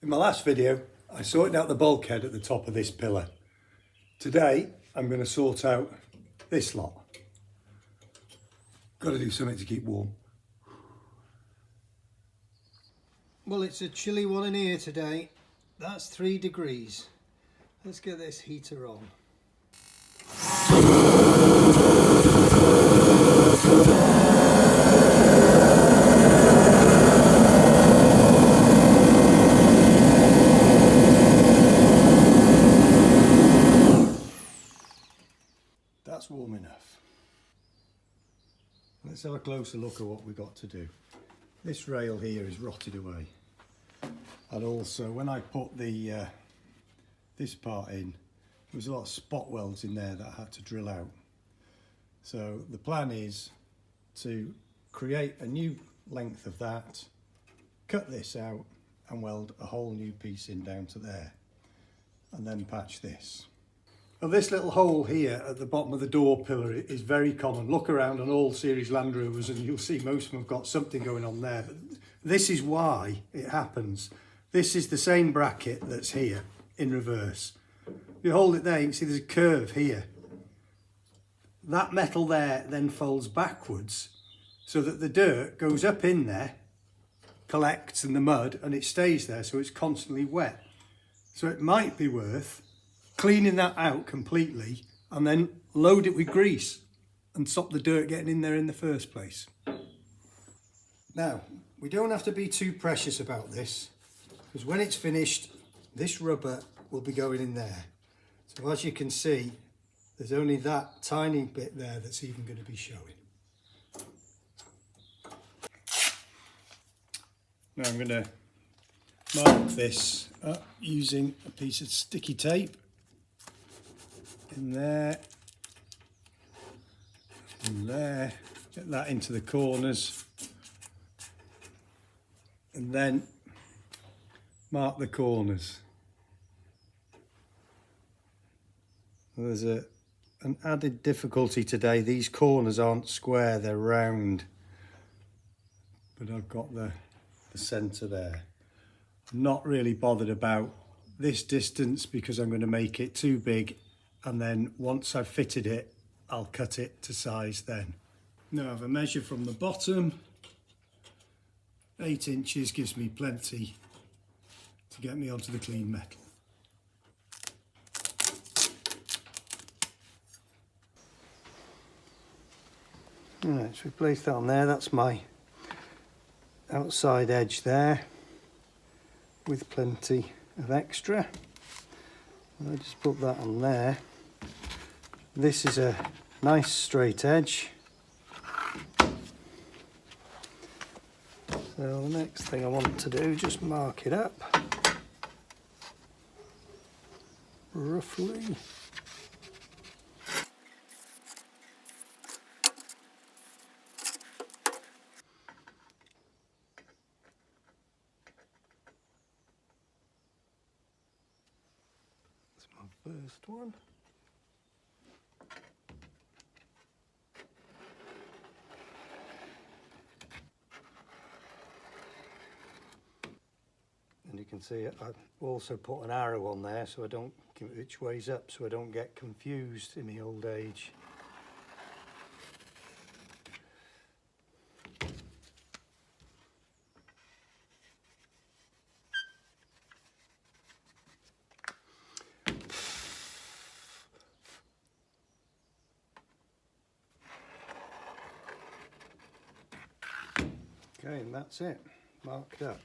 In my last video, I sorted out the bulkhead at the top of this pillar. Today, I'm going to sort out this lot. Got to do something to keep warm. Well, it's a chilly one in here today. That's 3 degrees. Let's get this heater on. That's warm enough. Let's have a closer look at what we've got to do. This rail here is rotted away. And also when I put the this part in, there was a lot of spot welds in there that I had to drill out. So the plan is to create a new length of that, cut this out and weld a whole new piece in down to there, and then patch this. Well, this little hole here at the bottom of the door pillar is very common. Look around on all series Land Rovers and you'll see most of them have got something going on there. But this is why it happens. This is the same bracket that's here in reverse. If you hold it there, you can see there's a curve here. That metal there then folds backwards so that the dirt goes up in there, collects in the mud, and it stays there, so it's constantly wet. So it might be worth cleaning that out completely and then load it with grease and stop the dirt getting in there in the first place. Now, we don't have to be too precious about this, because when it's finished, this rubber will be going in there. So as you can see, there's only that tiny bit there that's even going to be showing. Now I'm going to mark this up using a piece of sticky tape. In there, and there, get that into the corners, and then mark the corners. There's an added difficulty today. These corners aren't square, they're round, but I've got the centre there. I'm not really bothered about this distance because I'm going to make it too big, and then once I've fitted it, I'll cut it to size then. Now I have a measure from the bottom. 8 inches gives me plenty to get me onto the clean metal. Right, so we place that on there. That's my outside edge there with plenty of extra. I just put that on there. This is a nice straight edge. So the next thing I want to do is just mark it up roughly. That's my first one. And you can see I've also put an arrow on there so I don't give it which way's up, so I don't get confused in my old age. Okay, and that's it, marked up.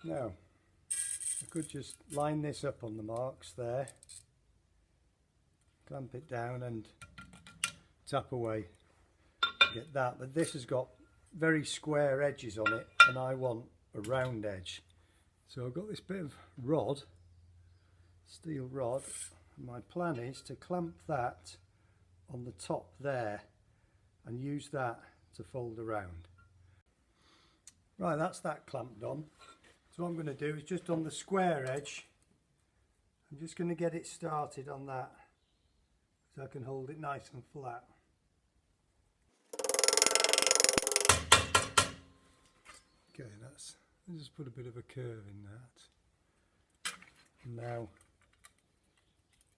Now, I could just line this up on the marks there, clamp it down and tap away, get that, but this has got very square edges on it and I want a round edge. So I've got this bit of rod, steel rod, and my plan is to clamp that on the top there and use that to fold around. Right, that's that clamped on. So what I'm going to do is just on the square edge, I'm just going to get it started on that so I can hold it nice and flat. Okay, let's just put a bit of a curve in that. And now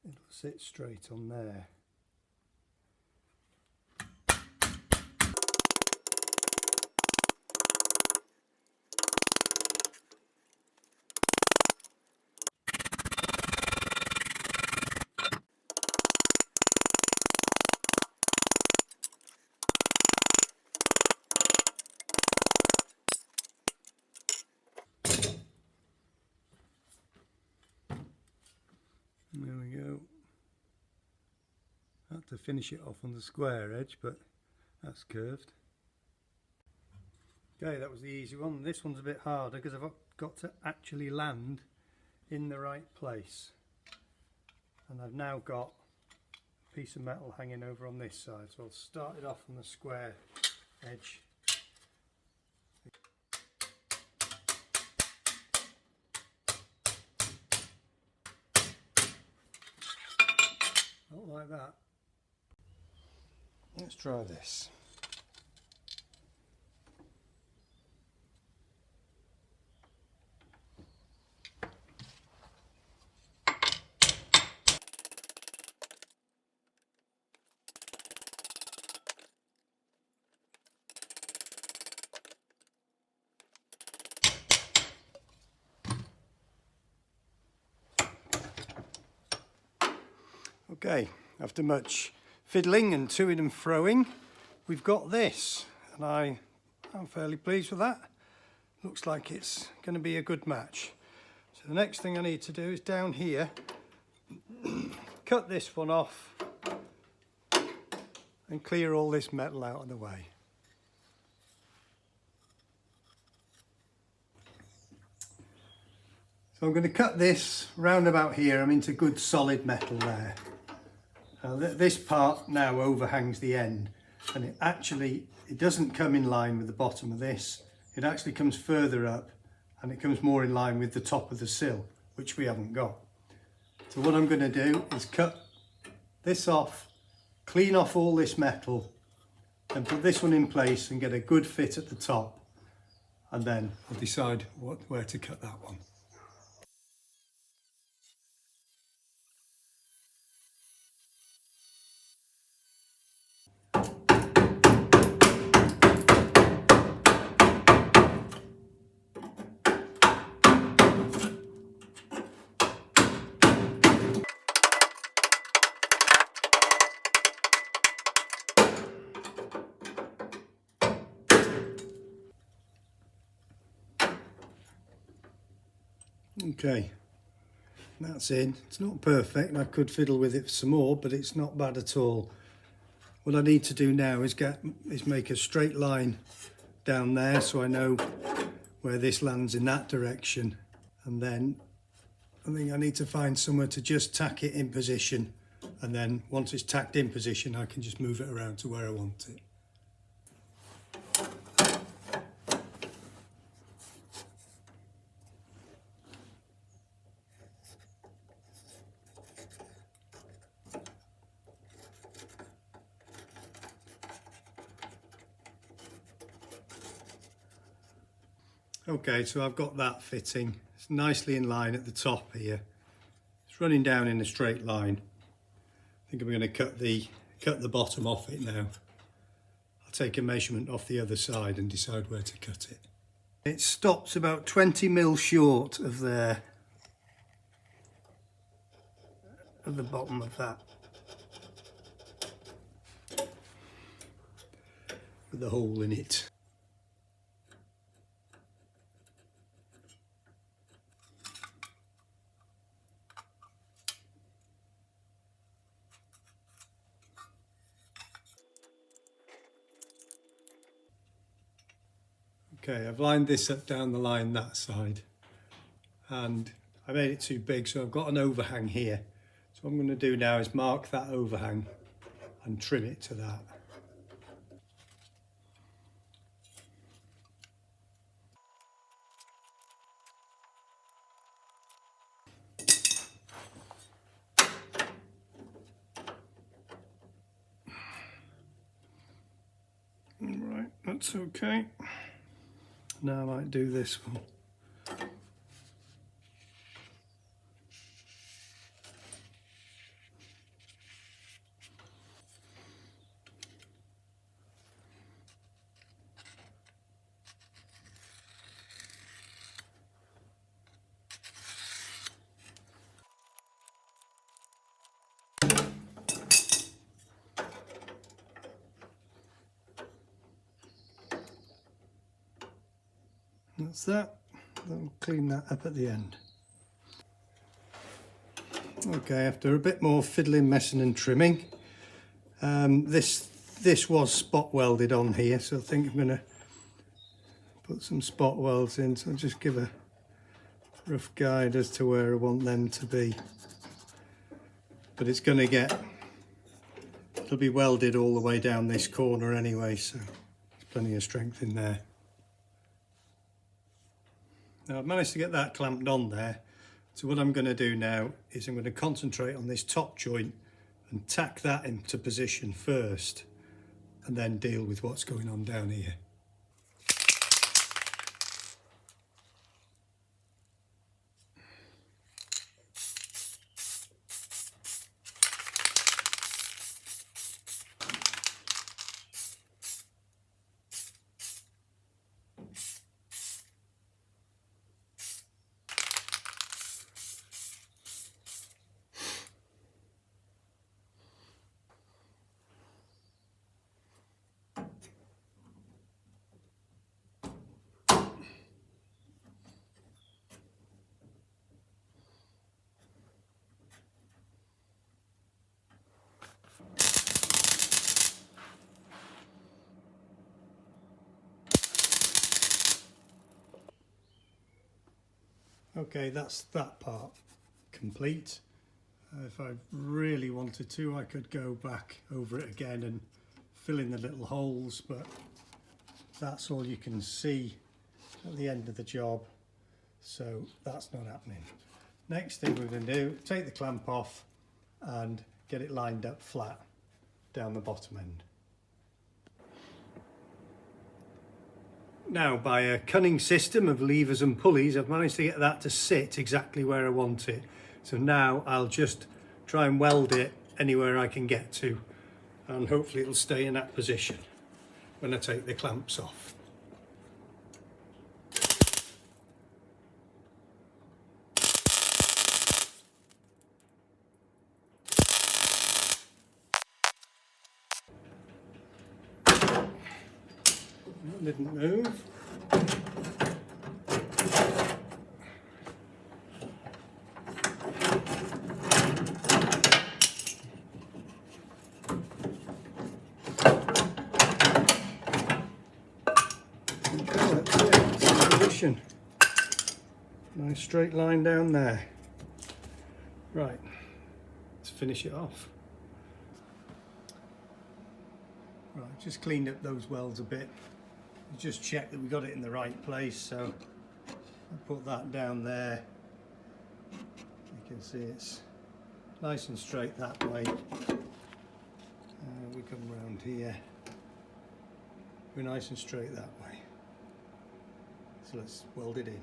it'll sit straight on there. There we go. I had to finish it off on the square edge, but that's curved. Okay, that was the easy one. This one's a bit harder because I've got to actually land in the right place. And I've now got a piece of metal hanging over on this side. So I'll start it off on the square edge. Not like that. Let's try this. Okay, after much fiddling and toing and froing, we've got this, and I'm fairly pleased with that. Looks like it's going to be a good match. So the next thing I need to do is down here, cut this one off and clear all this metal out of the way. So I'm going to cut this round about here. I'm into good solid metal there. This part now overhangs the end, and it doesn't come in line with the bottom of this. It actually comes further up, and it comes more in line with the top of the sill, which we haven't got. So what I'm going to do is cut this off, clean off all this metal, and put this one in place and get a good fit at the top, and then I'll decide where to cut that one. Okay, that's in. It's not perfect. I could fiddle with it some more, but it's not bad at all. What I need to do now is make a straight line down there so I know where this lands in that direction. And then I think I need to find somewhere to just tack it in position. And then once it's tacked in position, I can just move it around to where I want it. Okay, so I've got that fitting. It's nicely in line at the top here. It's running down in a straight line. I think I'm going to cut the bottom off it now. I'll take a measurement off the other side and decide where to cut it. It stops about 20 mil short of the bottom of that, with the hole in it. Okay, I've lined this up down the line that side, and I made it too big, so I've got an overhang here. So what I'm going to do now is mark that overhang and trim it to that. Right, that's okay. Now I might do this one. That's that. I'll clean that up at the end. Okay, after a bit more fiddling, messing and trimming, this was spot welded on here, so I think I'm going to put some spot welds in. So I'll just give a rough guide as to where I want them to be. But it's going to it'll be welded all the way down this corner anyway, so there's plenty of strength in there. Now I've managed to get that clamped on there, so what I'm going to do now is I'm going to concentrate on this top joint and tack that into position first, and then deal with what's going on down here. Okay, that's that part complete. If I really wanted to, I could go back over it again and fill in the little holes, but that's all you can see at the end of the job, so that's not happening. Next thing we're going to do, take the clamp off and get it lined up flat down the bottom end. Now, by a cunning system of levers and pulleys, I've managed to get that to sit exactly where I want it. So now I'll just try and weld it anywhere I can get to, and hopefully it'll stay in that position when I take the clamps off. That didn't move. Nice straight line down there. Right, let's finish it off. Right, just cleaned up those welds a bit. Just check that we got it in the right place, so I put that down there. You can see it's nice and straight that way. We come round here. We're nice and straight that way. So let's weld it in.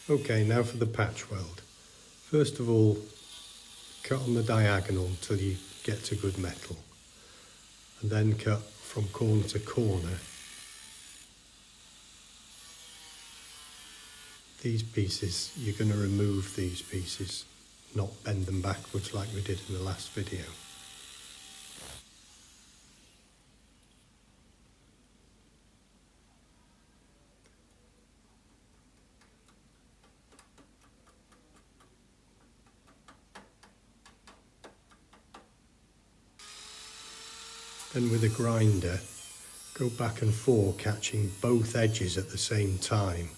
Okay, now for the patch weld. First of all, cut on the diagonal until you get to good metal, and then cut from corner to corner. These pieces, you're going to remove these pieces, not bend them backwards like we did in the last video. Then with a grinder, go back and forth, catching both edges at the same time,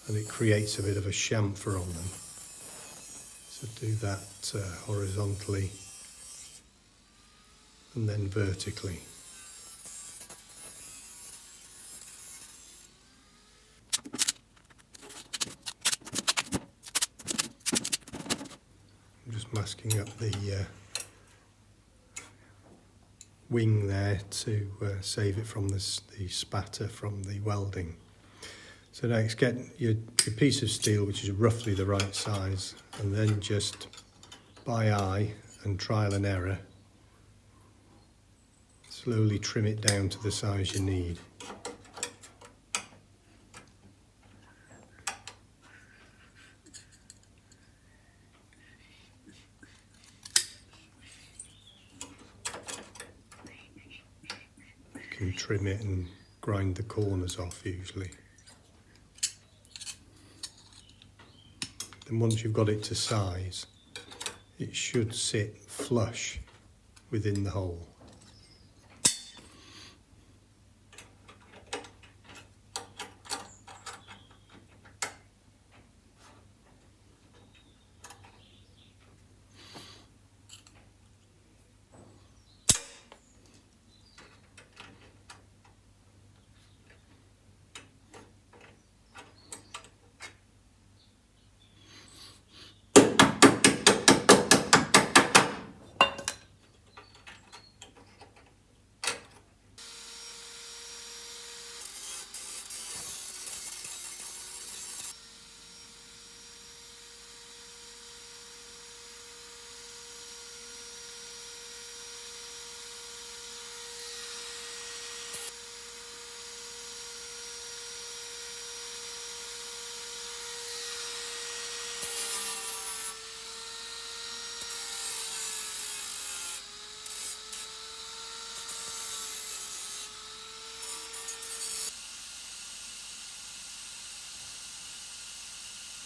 and it creates a bit of a chamfer on them. So do that horizontally and then vertically. I'm just masking up the wing there to save it from the spatter from the welding. So next, get your piece of steel, which is roughly the right size, and then just by eye and trial and error, slowly trim it down to the size you need. You can trim it and grind the corners off usually. And once you've got it to size, it should sit flush within the hole.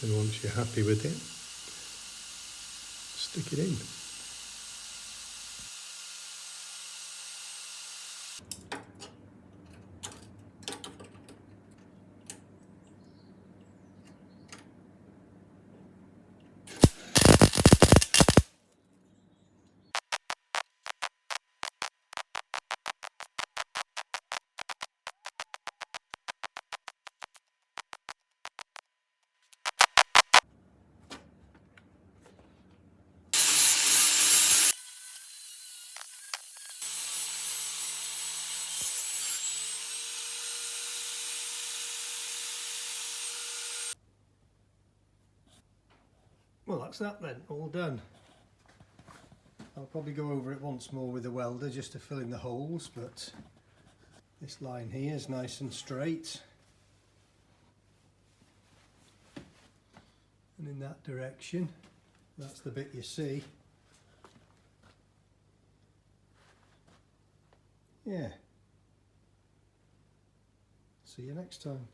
And once you're happy with it, stick it in. Well, that's that then, all done. I'll probably go over it once more with the welder just to fill in the holes, but this line here is nice and straight. And in that direction, that's the bit you see. Yeah. See you next time.